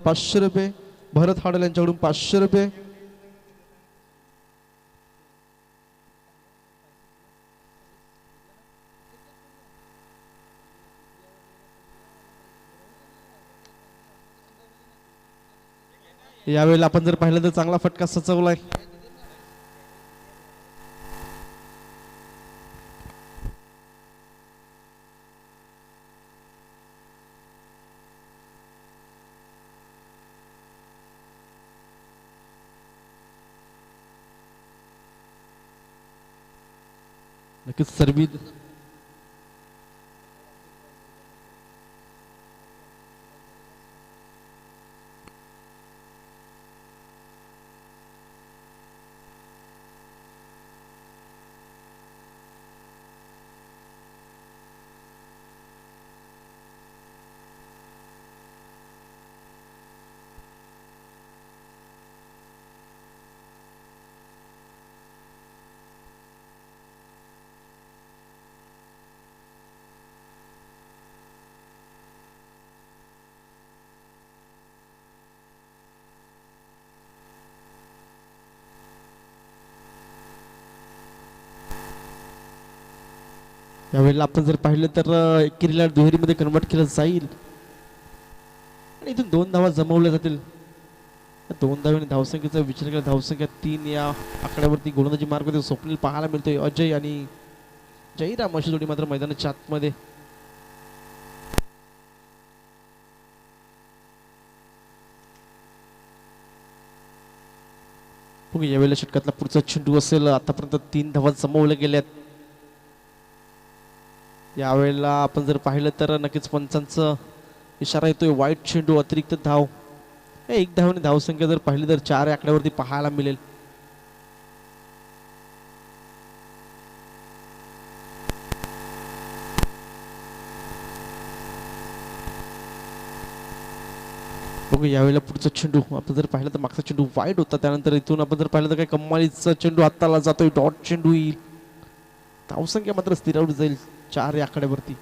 500 रुपये, भरत हाडल यांच्याकडून 500 रुपये, यावेळेला आपण जर पाहिलं तर चांगला फटका सचवलाय. नक्कीच सर्वी यावेळेला आपण जर पाहिलं तर एकेरीला दुहेरीमध्ये कन्वर्ट केलं जाईल आणि इथून 2 धावा जमवल्या जातील. 2 धावांनी धावसंख्येचा विचार केला, धावसंख्या 3 या आकड्यावरती गोलंदाजी मार्गामध्ये स्वप्नील पाहायला मिळतोय. अजय आणि जयराम अशी जोडी मात्र मैदानाच्या आतमध्ये. यावेळेला षटकातला पुढचा चेंडू असेल. आतापर्यंत 3 धावा जमवल्या गेल्यात. यावेळेला आपण जर पाहिलं तर नक्कीच पंचांचा इशारा येतोय, वाईट चेंडू, अतिरिक्त धाव. 1 धावाने धावसंख्या जर पाहिली तर 4 आकड्यावरती पाहायला मिळेल. बघू यावेळेला पुढचा चेंडू आपण जर पाहिलं तर मागचा चेंडू वाईट होता. त्यानंतर इथून आपण जर पाहिलं तर काही कमालीचा चेंडू हाताला जातोय, डॉट चेंडू येईल. धावसंख्या मात्र स्थिरावली जाईल 4 या आकड्यावरती.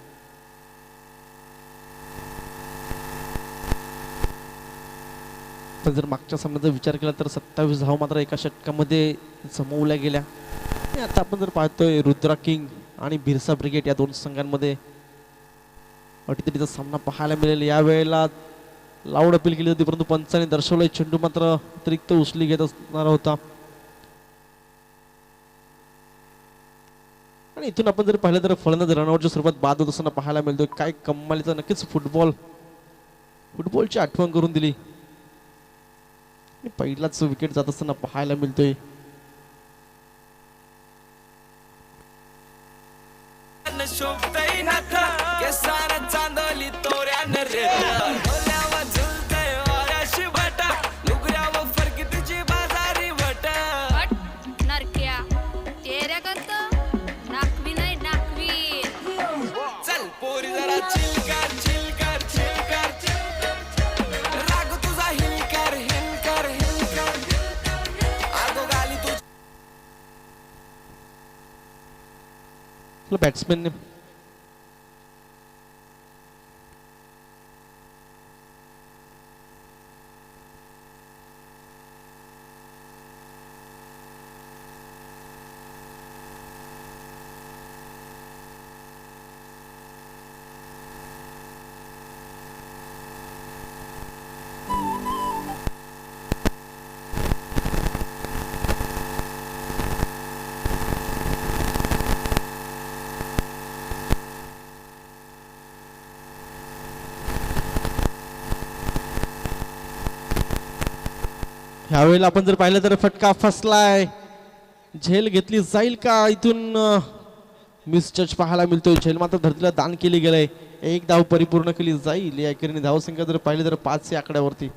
जर मागच्या सामन्याचा विचार केला तर 27 धाव मात्र एका षटकामध्ये जमवल्या गेल्या. आणि आता आपण जर पाहतोय रुद्रा किंग आणि बिरसा ब्रिगेड या 2 संघांमध्ये अटीतटीचा सामना पाहायला मिळेल. यावेळेला लाऊड अपील केली होती परंतु पंचाने दर्शवलाय चेंडू मात्र अतिरिक्त उचली घेत असणार होता. आणि इथून आपण जर पाहिलं तर फलंदाज रनआउटच्या स्वरूपात बाद होत असताना पाहायला मिळतोय. काय कमालीचा नक्कीच फुटबॉलची आठवण करून दिली. पहिलाच विकेट जात असताना पाहायला मिळतोय. बॅट्समॅन यावेळेला आपण जर पाहिलं तर फटका फसलाय. झेल घेतली जाईल का? इथून मिसटच पाहायला मिळतोय. झेल मात्र धरतीला दान केली गेलंय. 1 धाव परिपूर्ण केली जाईल. या एकेरीने धावसंख्या जर पाहिली तर 5 या आकड्यावरती.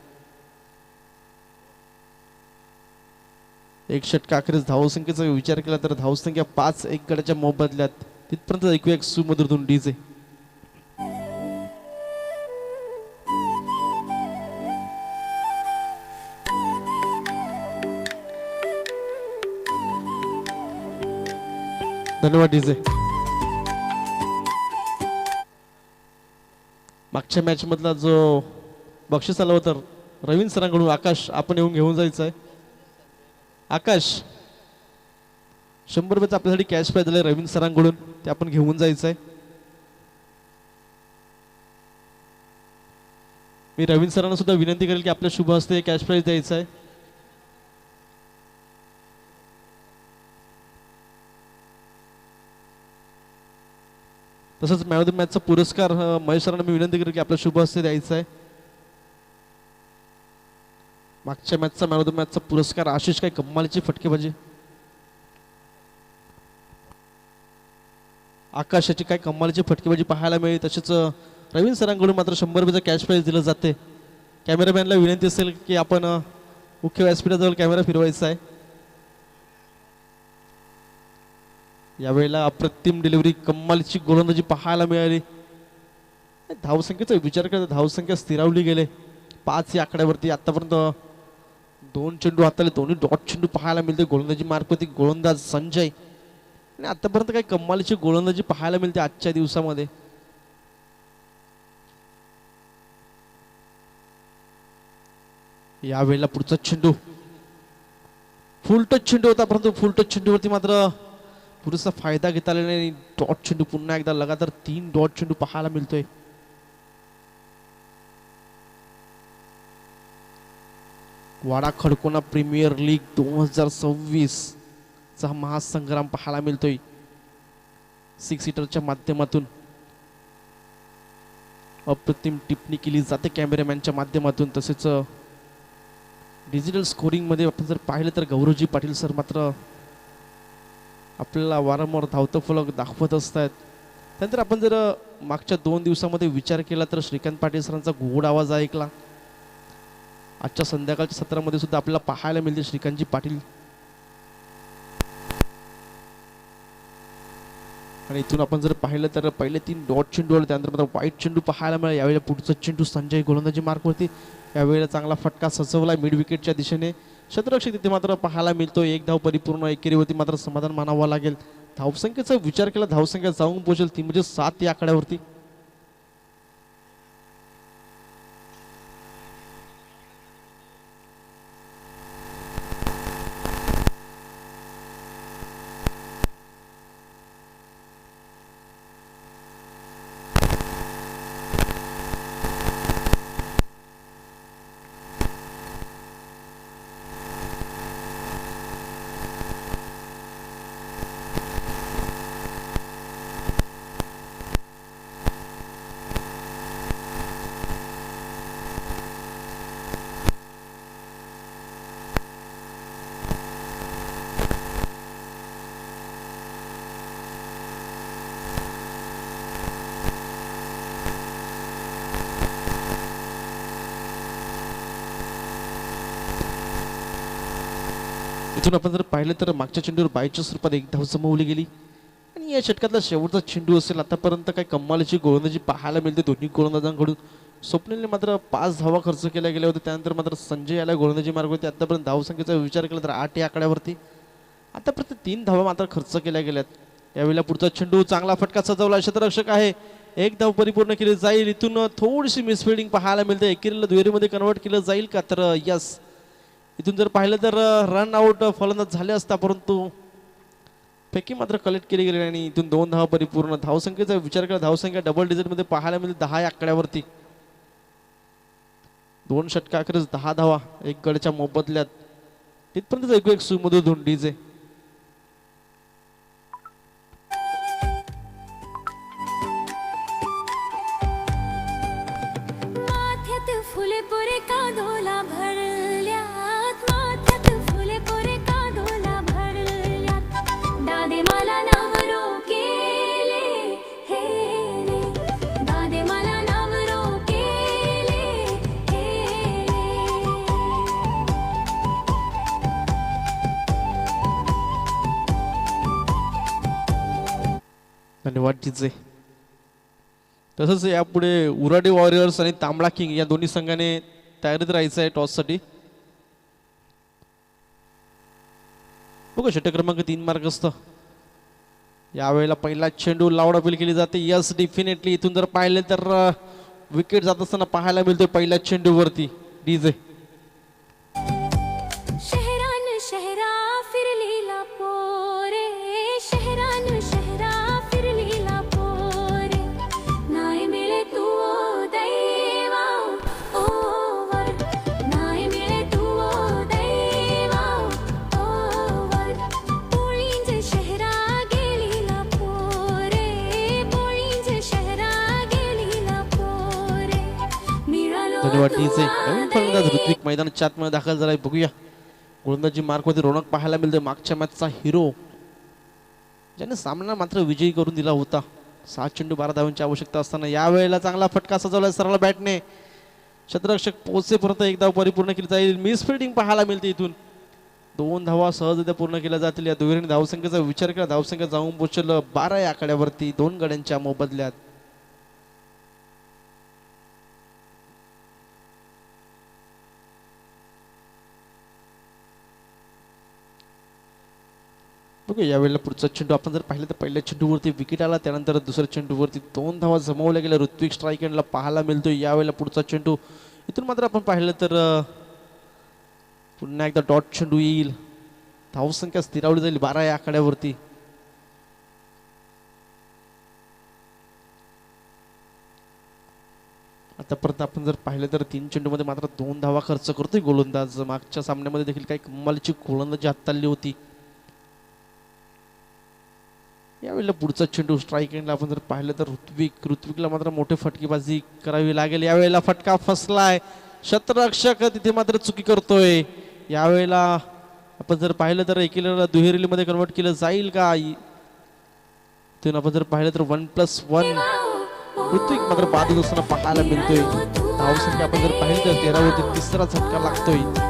एक षटका अखेरीस धावसंख्येचा विचार केला तर धावसंख्या 5 1 गड्याच्या मोबदल्यात. तिथपर्यंत ऐकूया एक सुमधुर धून डीजे. धन्यवाद डीजे. मागच्या मॅच मधला जो बक्षीस आला होता रवींद्र सरांकडून आकाश आपण येऊन घेऊन जायचं आहे. आकाश 100 रुपयाचं आपल्यासाठी कॅश प्राईज दिलंय रवींद्र सरांकडून, ते आपण घेऊन जायचं आहे. मी रवींद्र सरांना सुद्धा विनंती करेल की आपल्या शुभ हस्ते कॅश प्राईज द्यायचं आहे. तसंच मॅन ऑफ द मॅचचा पुरस्कार महेश सरांना मी विनंती करेल की आपल्या शुभ हस्ते द्यायचा आहे. मागच्या मॅचचा मॅन ऑफ द मॅचचा पुरस्कार आशिष काय कमालीची फटकेबाजी, आकाशाची काय कमालीची फटकेबाजी पाहायला मिळेल. तसेच रवींद्र सरांकडून मात्र 100 रुपयाचं कॅश प्राईज दिलं जाते. कॅमेरामॅनला विनंती असेल की आपण मुख्य व्यासपीठाजवळ कॅमेरा फिरवायचा आहे. यावेळेला अप्रतिम डिलिव्हरी, कमालीची गोलंदाजी पाहायला मिळाली. धावसंख्येचा विचार करता धावसंख्या स्थिरावली गेले 5 या आकड्यावरती. आतापर्यंत 2 चेंडू हाताले, दोन्ही डॉट चेंडू पाहायला मिळते. गोलंदाजी मार्फत गोलंदाज संजय, आणि आतापर्यंत काही कमालीची गोलंदाजी पाहायला मिळते आजच्या दिवसामध्ये. यावेळेला पुढचा चेंडू फुल टच चेंडू होता, परंतु फुल टच चेंडूवरती मात्र पुरेसा फायदा घेता आला नाही. डॉट चेंडू पुन्हा एकदा लगातार 3 डॉट चेंडू पाहायला मिळतोय. वाडा खडकोना प्रीमियर लीग 2026 चा महासंग्राम पाहायला मिळतोय. 6 सीटरच्या माध्यमातून अप्रतिम टिप्पणी केली जाते कॅमेरामॅनच्या माध्यमातून. तसेच डिजिटल स्कोरिंग मध्ये आपण जर पाहिलं तर गौरवजी पाटील सर मात्र आपल्याला वारंवार धावतं फलक दाखवत असतात. त्यानंतर आपण जर मागच्या 2 दिवसामध्ये विचार केला तर श्रीकांत पाटील सरांचा गोड आवाज ऐकला. आजच्या संध्याकाळच्या सत्रामध्ये सुद्धा आपल्याला पाहायला मिळते श्रीकांतजी पाटील. आणि इथून आपण जर पाहिलं तर पहिले 3 डॉट चेंडू आले, त्यानंतर मात्र वाईट चेंडू पाहायला मिळाला. यावेळेला पुढचा चेंडू संजय गोलंदाजी मार्कवरती. यावेळेला चांगला फटका सजवला मिड विकेटच्या दिशेने. शतरक्षक तिथे मात्र पाहायला मिळतो. 1 धाव परिपूर्ण, एकेरीवरती मात्र समाधान मानावं लागेल. धावसंख्येचा विचार केला, धावसंख्या जाऊन पोहोचेल ती म्हणजे 7 या आकड्यावरती. इथून आपण जर पाहिलं तर मागच्या चेंडूवर 42 रुपयात 1 धाव जमवली गेली. आणि या षटकातला शेवटचा चेंडू असेल. आतापर्यंत काही कमालीची गोलंदाजी पाहायला मिळते दोन्ही गोलंदाजांकडून. स्वप्नीलने मात्र 5 धावा खर्च केल्या गेल्या होत्या. त्यानंतर मात्र संजय याला गोलंदाजी मार्ग होती. आतापर्यंत धावसंख्येचा विचार केला तर 8 या आकड्यावरती. आतापर्यंत 3 धावा मात्र खर्च केल्या गेल्यात. यावेळेला पुढचा चेंडू चांगला फटका सजवला, क्षेत्ररक्षक आहे, 1 धाव परिपूर्ण केली जाईल. इथून थोडीशी मिसफिल्डिंग पाहायला मिळते. एकेरीला दुहेरीमध्ये कन्वर्ट केलं जाईल का, तर यस. इथून जर पाहिलं तर रन आउट फलंदाज झाले असता, परंतु फेकी मात्र कलेक्ट केली गेली आणि इथून 2 धावा परिपूर्ण. धावसंख्येचा विचार केला, धावसंख्या डबल डिजिटमध्ये पाहायला मिळते 10 या आकड्यावरती. 2 षटकाखेरीज 10 धावा 1 गडच्या मोबदल्यात. तिथपर्यंत ऐकू एक सुमधुर धून डीजे. फुले पुरे कांदोला भरल्यात, माथ्यात फुले पुरे कांदोला भरल्यात. दादे मला नावरो केले हे रे, दादे मला नावरो केले हे रे. धन्यवाद डीजे. तसंच यापुढे उराडे वॉरियर्स आणि तांबडा किंग या दोन्ही संघाने तयारीत राहायचं आहे टॉससाठी. बघा षटक क्रमांक 3 मार्गस्थ. यावेळेला पहिला चेंडू लावड अपील केली जाते. Yes definitely. इथून जर पाहिले तर विकेट जात असताना पाहायला मिळतोय पहिल्या चेंडूवरती डीजे. धन्यवाद डीजे. नवीन फलंदाज ऋत्विक मैदानाच्या आतमध्ये दाखल झालाय. बघूया गोलंदाजी मार्कवरती रोनक पाहायला मिळते. मागच्या मॅचचा हिरो ज्याने सामना मात्र विजयी करून दिला होता. 6 चेंडू 12 धावांची आवश्यकता असताना यावेळेला चांगला फटका सजवलाय सरळ बॅटने. क्षेत्ररक्षक पोहोचेपर्यंत एक धाव परिपूर्ण केली जाईल. मिस फिल्डिंग पाहायला मिळते. इथून 2 धावा सहजरित्या पूर्ण केल्या जातील. या दुहेरीने धावसंख्येचा विचार केला. धावसंख्या जाऊन पोहोचलं 12 या आकड्यावरती 2 गड्यांच्या मोबदल्यात. बघू यावेळेला पुढचा चेंडू आपण जर पाहिलं तर पहिल्या चेंडूवरती विकेट आला. त्यानंतर दुसऱ्या चेंडूवरती 2 धावा जमवल्या गेल्या. ऋत्विक स्ट्राईक एंडला पाहायला मिळतोय. यावेळेला पुढचा चेंडू इथून मात्र आपण पाहिलं तर पुन्हा एकदा डॉट चेंडू येईल. धावसंख्या स्थिरावली जाईल 12 या आकड्यावरती. आतापर्यंत आपण जर पाहिलं तर 3 चेंडूमध्ये मात्र 2 धावा खर्च करतोय गोलंदाज. मागच्या सामन्यामध्ये देखील काही कमालीची गोलंदाजी हाताळली होती. यावेळेला पुढचा चेंडू स्ट्राईक एंडला आपण जर पाहिलं तर ऋत्विकला मात्र मोठी फटकेबाजी करावी लागेल. यावेळेला फटका फसलाय. क्षेत्ररक्षक तिथे मात्र चुकी करतोय. यावेळेला आपण जर पाहिलं तर एकीला दुहेरीमध्ये कन्वर्ट केलं जाईल का. तिथून आपण जर पाहिलं तर 1+1 ऋत्विक मात्र बाद असताना पाहायला मिळतोय. धावसंख्या आपण जर पाहिलं तर 13 वरती तिसरा झटका लागतोय.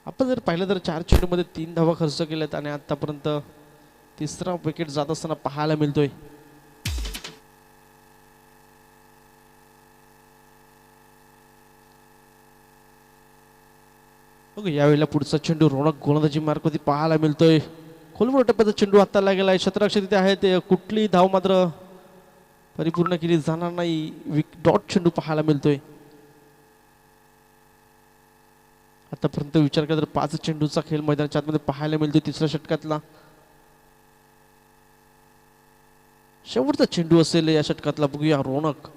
आपण जर पाहिलं तर 4 चेंडूमध्ये 3 धावा खर्च केल्यात आणि आतापर्यंत तिसरा विकेट जात असताना पाहायला मिळतोय. यावेळेला पुढचा चेंडू रोनक गोलंदाजी मार्कवरती पाहायला मिळतोय. खोलवर टप्प्याचा चेंडू हाताला गेलाय. क्षेत्ररक्षक तिथे आहे. ते कुठली धाव मात्र परिपूर्ण केली जाणार नाही. डॉट चेंडू पाहायला मिळतोय. आतापर्यंत विचार केला तर 5 चेंडूचा खेळ मैदानाच्या आतमध्ये पाहायला मिळतोय. तिसऱ्या षटकातला शेवटचा चेंडू असेल या षटकातला. बघूया रोनक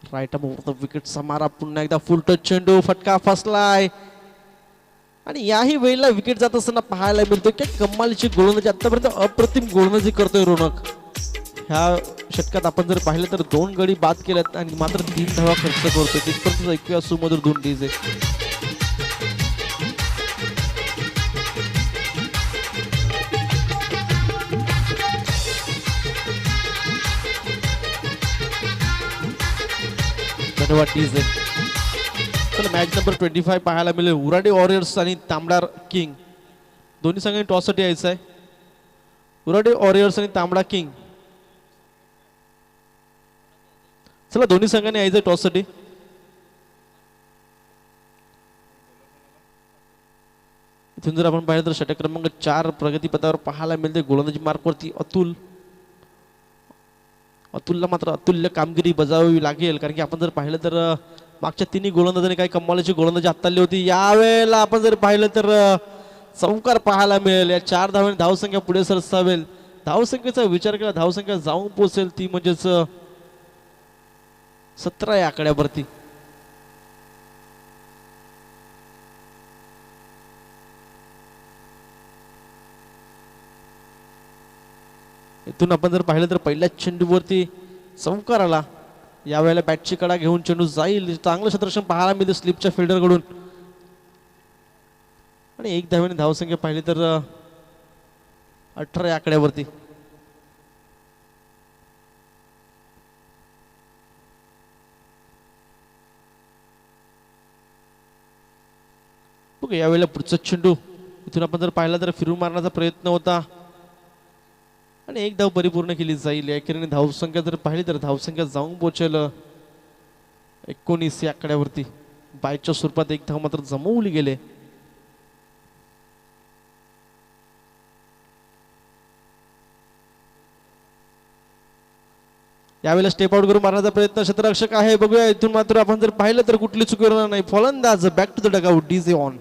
राईट आर्म विकेटचा मारा. पुन्हा एकदा फुल टच चेंडू. फटका फसलाय आणि याही वेळेला विकेट जात असताना पाहायला मिळतोय की कमालीची गोलंदाजी. आतापर्यंत अप्रतिम गोलंदाजी करतोय रोनक. ह्या षटकात आपण जर पाहिलं तर 2 गडी बाद केल्यात आणि मात्र 3 धावा खर्च करतोय. तिथपर्यंत ऐकूया सुमधुर धून डीजे. धन्यवाद डीजे. चला मॅच नंबर 25 पाहायला मिळेल. उराडे वॉरियर्स आणि तांबडा किंग दोन्ही संघांनी टॉससाठी यायचं आहे. उराडे वॉरियर्स आणि तांबडा किंग. चला दोन्ही संघांनी यायचं टॉससाठी. इथून जर आपण पाहिलं तर षटक क्रमांक 4 प्रगतीपथावर पाहायला मिळते. गोलंदाजी मार्कवरती अतुलला मात्र अतुल्य कामगिरी बजावावी लागेल. कारण की आपण जर पाहिलं तर मागच्या 3 गोलंदाजांनी काही कमालीची गोलंदाजी हाताळली होती. यावेळेला आपण जर पाहिलं तर चौकार पाहायला मिळेल. या 4 धावांनी धावसंख्या पुढे सरसावेल. धावसंख्येचा विचार केला धावसंख्या जाऊन पोहोचेल ती म्हणजेच 17 या आकड्यावरती. इथून आपण जर पाहिलं तर पहिल्याच चेंडूवरती चौकार आला. यावेळेला बॅटची कडा घेऊन चेंडू जाईल. चांगलं क्षेत्ररक्षण पाहायला मिळते स्लिपच्या फिल्डरकडून आणि 1 धावेने धावसंख्या पाहिली तर 18 या आकड्यावरती. बघ यावेळेला पुढचा चेंडू इथून आपण जर पाहिला तर फिरून मारण्याचा प्रयत्न होता आणि 1 धाव परिपूर्ण केली जाईल. एकेरीने धावसंख्या जर पाहिली तर धावसंख्या जाऊन पोहोचेल 19 या आकड्यावरती. बायच्या स्वरूपात एक धाव मात्र जमवली गेले. यावेळेला स्टेप आउट करून मारण्याचा प्रयत्न क्षेत्ररक्षक आहे. बघूया इथून मात्र आपण जर पाहिलं तर कुठली चुकी होणार नाही. फलंदाज back to the dugout. DJ on.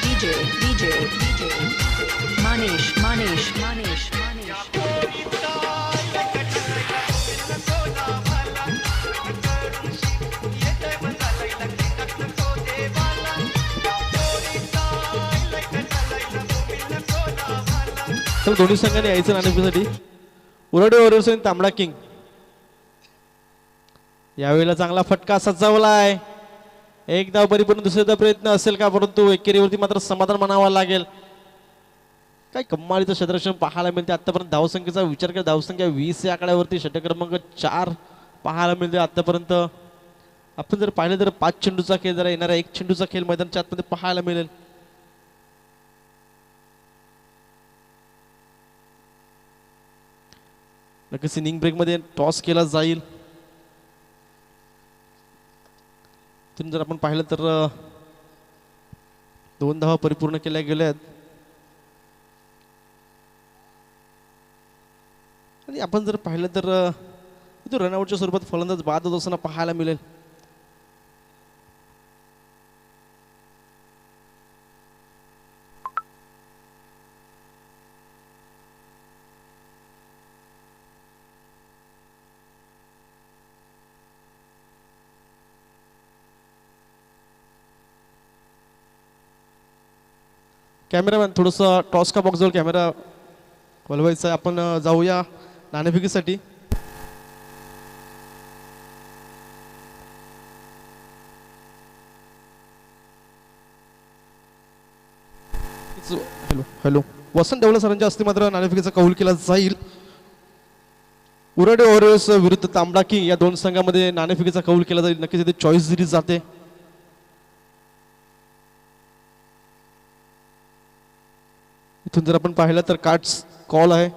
DJ Manish तर दोन्ही संघाने यायचं नाणेफेकीसाठी. उराडे वॉरियर्स आणि तांबडा किंग. यावेळेला चांगला फटका सजवलाय. एक धाव परिपूर्ण दुसऱ्या प्रयत्न असेल का, परंतु एकेरीवरती मात्र समाधान मानावा लागेल. काय कम्मालीचं क्षेत्ररक्षण पाहायला मिळते आतापर्यंत. धावसंख्येचा विचार केला धावसंख्या 20 या आकड्यावरती. षटक क्रमांक 4 पाहायला मिळते आतापर्यंत. आपण जर पाहिलं तर 5 चेंडूचा खेळ, जरा येणारा 1 चेंडूचा खेळ मैदानाच्या आतमध्ये पाहायला मिळेल. नक्कीच इनिंग ब्रेक मध्ये टॉस केला जाईल. तुम्ही जर आपण पाहिलं तर 2 धावा परिपूर्ण केल्या गेल्या आहेत. आणि आपण जर पाहिलं तर इथं रनआउटच्या स्वरूपात फलंदाज बाद होत असताना पाहायला मिळेल. कॅमेरामॅन थोडंसं टॉस का बॉक्स जवळ कॅमेरा वळवायचा आहे. आपण जाऊया नाणेफेकीसाठी. हॅलो वसंत डेवले सरांच्या हस्ते मात्र नाणेफेकीचा कौल केला जाईल. उराडे वॉरियर्स विरुद्ध तांबडा किंग या दोन संघामध्ये नाणेफेकीचा कौल केला जाईल. नक्कीच इथे चॉईस दिली जाते. इथून जर आपण पाहिलं तर कार्ड्स कॉल आहे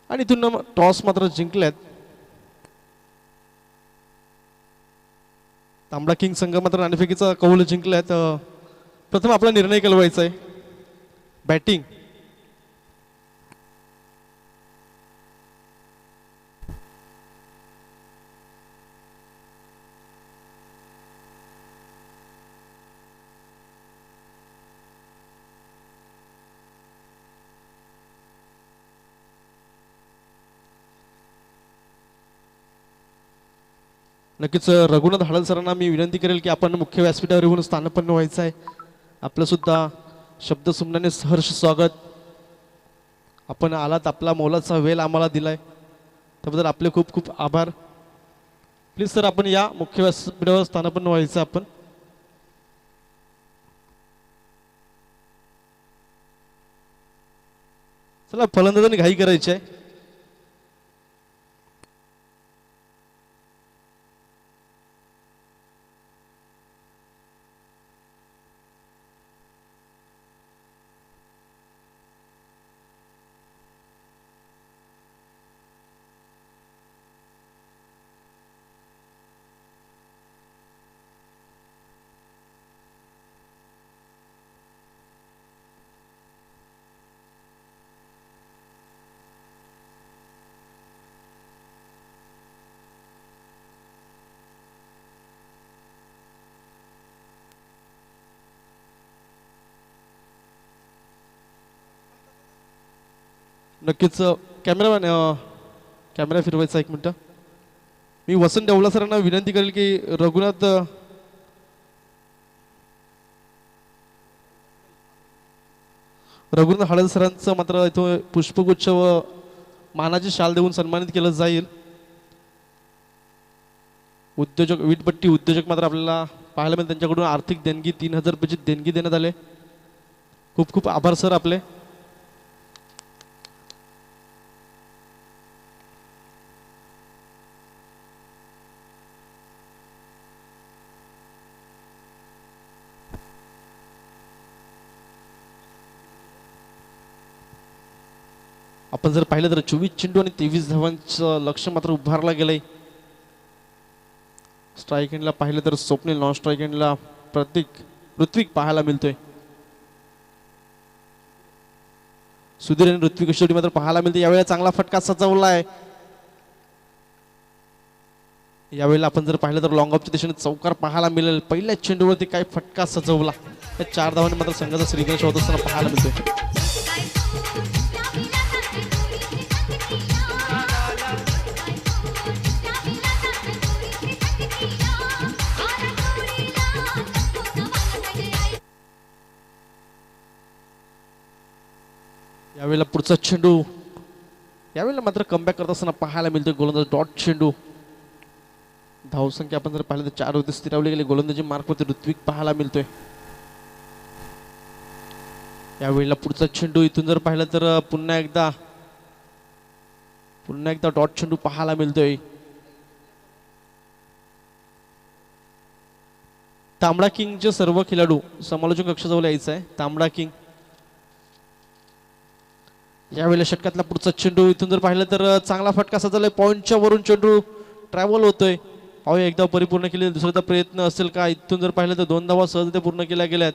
आणि इथून टॉस मात्र जिंकल्यात. तांबडा किंग संघ मात्र नाणेफेकीचा कौल जिंकल्यात. प्रथम आपला निर्णय कळवायचा आहे. बॅटिंग नक्कीच रघुनाथ हळद सरांना मी विनंती करेल की आपण मुख्य व्यासपीठावर येऊन स्थानपन्न व्हायचं आहे. आपलं सुद्धा शब्द सुमनाने सहर्ष स्वागत. आपण आलात, आपला मोलाचा वेळ आम्हाला दिलाय, त्याबद्दल आपले खूप खूप आभार. प्लीज सर आपण या मुख्य व्यासपीठावर स्थानपन्न व्हायचं आपण. चला फलंदाजांनी घाई करायची आहे. नक्कीच कॅमेरामॅन कॅमेरा फिरवायचा 1 मिनिट. मी वसंत डेवला सरांना विनंती करेल की रघुनाथ हळद सरांचं मात्र इथं पुष्पगुच्छ व मानाची शाल देऊन सन्मानित केलं जाईल. उद्योजक वीटपट्टी उद्योजक मात्र आपल्याला पाहायला मिळेल. त्यांच्याकडून आर्थिक देणगी 3000 रुपयाची देणगी देण्यात आले. खूप खूप आभार सर आपले. आपण जर पाहिलं तर 24 चेंडू आणि 23 धावांचं लक्ष मात्र उभारला गेलंय. स्ट्राईक एंडला पाहिलं तर स्वप्नील, नॉन स्ट्राईक एंडला प्रतीक, ऋत्विक पाहायला मिळतोय. सुधीर आणि ऋत्विक जोडी मात्र पाहायला मिळते. यावेळेला चांगला फटका सजवला आहे. यावेळेला आपण जर पाहिलं तर लॉंग ऑफच्या दिशेने चौकार पाहायला मिळेल. पहिल्या चेंडूवरती काय फटका सजवला. त्या 4 धावांनी मात्र संघाचा श्रीगणेश होत असताना पाहायला मिळतोय. यावेळेला पुढचा चेंडू, यावेळेला मात्र कमबॅक करत असताना पाहायला मिळतोय. गोलंदाज डॉट चेंडू. धावसंख्या आपण जर पाहिलं तर 4 वरती स्थिरावली गेली. गोलंदाजी मार्कवरती ऋत्विक पाहायला मिळतोय. यावेळेला पुढचा चेंडू इथून जर पाहिलं तर पुन्हा एकदा डॉट चेंडू पाहायला मिळतोय. तांबडा किंगचे सर्व खेळाडू समालोचन कक्षाजवळ यायचं आहे. तांबडा किंग. यावेळेला षटकातला पुढचा चेंडू इथून जर पाहिलं तर चांगला फटका सजवलाय. पॉइंटच्या वरून चेंडू ट्रॅव्हल होतोय. पाहूया एकदा परिपूर्ण केले, दुसऱ्यादा प्रयत्न असेल का. इथून जर पाहिलं तर 2 धावा सहज पूर्ण केल्या गेल्यात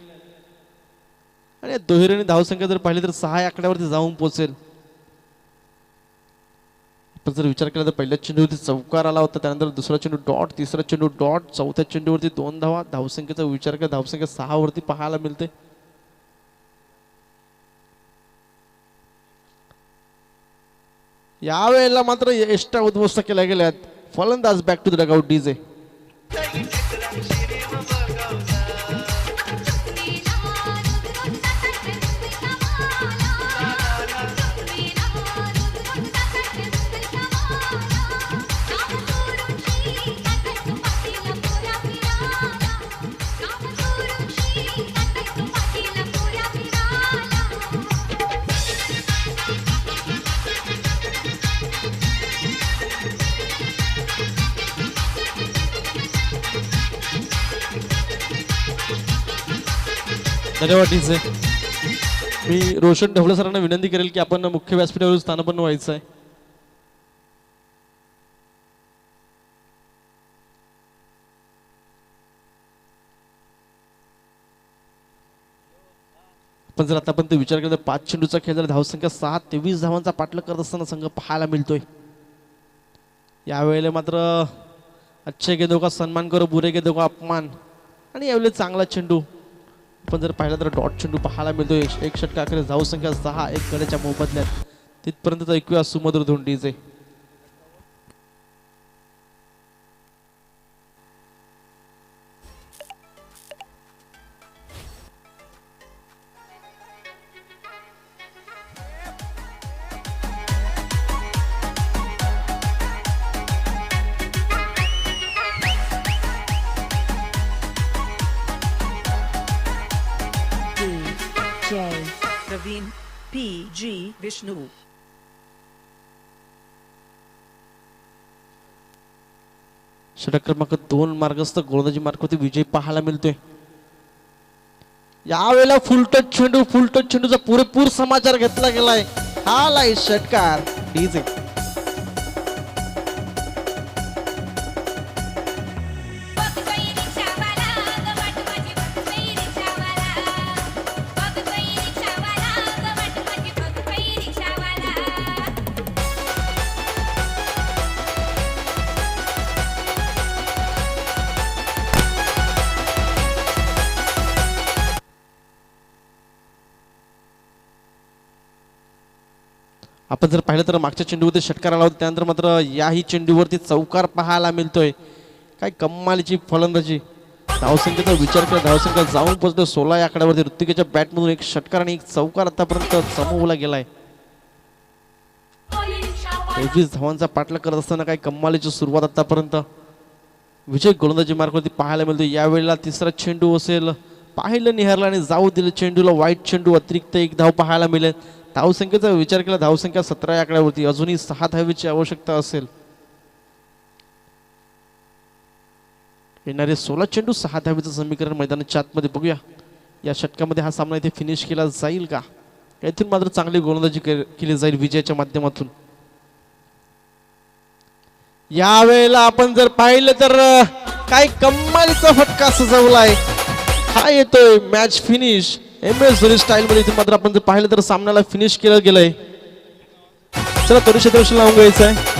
आणि दुहेरीने धावसंख्या जर पाहिली तर 6 या आकड्यावरती जाऊन पोहोचेल. आपण जर विचार केला तर पहिल्या चेंडूवरती चौकार आला होता, त्यानंतर दुसरा चेंडू डॉट, तिसरा चेंडू डॉट, चौथ्या चेंडूवरती 2 धावा. धावसंख्येचा विचार केला धावसंख्या 6 वरती पाहायला मिळते. यावेळेला मात्र एक्स्ट्रा उद्ध्वस्त केल्या गेल्यात. फलंदाज back to the dugout. DJ धन्यवाद. डीजे मी रोशन ढवळे सरांना विनंती करेल की आपण मुख्य व्यासपीठावर स्थानापन्न व्हायचं आहे. आपण जर आतापर्यंत विचार केला तर 5 चेंडूचा खेळ झाला. धावसंख्या 6, 23 धावांचा पाठलाग करत असताना संघ पाहायला मिळतोय. यावेळेला मात्र अच्छे गेंदों का सन्मान करो, बुरे गेंदों का अपमान. आणि यावेळेला चांगला चेंडू आपण जर पाहिलं तर डॉट चेंडू पाहायला मिळतोय. एक षटका अखेर धावसंख्या 6, 1 गड्याच्या मोबदल्यात. तिथपर्यंत ऐकूया सुमधुर धून. DJ Praveen P.G. Vishnu. षटक क्रमांक 2 मार्गस्थ गोलंदाजी मार्गावरती विजय पाहायला मिळतोय. यावेळेला फुलटच चेंडूचा पुरेपूर समाचार घेतला गेलाय. हा लाय षटकार. डीजे आपण जर पाहिलं तर मागच्या चेंडूवरती षटकार आला होता, त्यानंतर मात्र याही चेंडूवरती चौकार पाहायला मिळतोय. काय कमालीची फलंदाजी. धावसंख्येचा विचार केला धावसंख्या जाऊन पोहोचतो 16 या आकड्यावरती. ऋत्विकेच्या बॅटमधून एक षटकार आणि एक चौकार आतापर्यंत समोवला गेलाय. 23 धावांचा पाठलाग करत असताना काय कमालीची सुरुवात आतापर्यंत विजय गोलंदाजी मार्गावरती पाहायला मिळतो. यावेळेला तिसरा चेंडू असेल, पाहिलं निहारला आणि जाऊ दिलं चेंडूला. वाईट चेंडू, अतिरिक्त 1 धाव पाहायला मिळेल. धावसंख्येचा विचार केला धावसंख्या 17 या आकड्यावरती. अजूनही 6 धावेची आवश्यकता असेल. येणारे 16 चेंडू 6 धावेचं समीकरण मैदानाच्या आतमध्ये बघूया. या षटकामध्ये हा सामना इथे फिनिश केला जाईल का. इथून मात्र चांगली गोलंदाजी केली जाईल विजयाच्या माध्यमातून. यावेळेला आपण जर पाहिलं तर काय कमालीचा फटका सजवलाय. हा येतोय match finish MS Dhoni style मध्ये. इथून मात्र आपण जर पाहिलं तर सामन्याला फिनिश केलं गेलंय. चला तरुण क्षेत्ररक्षण लावून घ्यायचं आहे.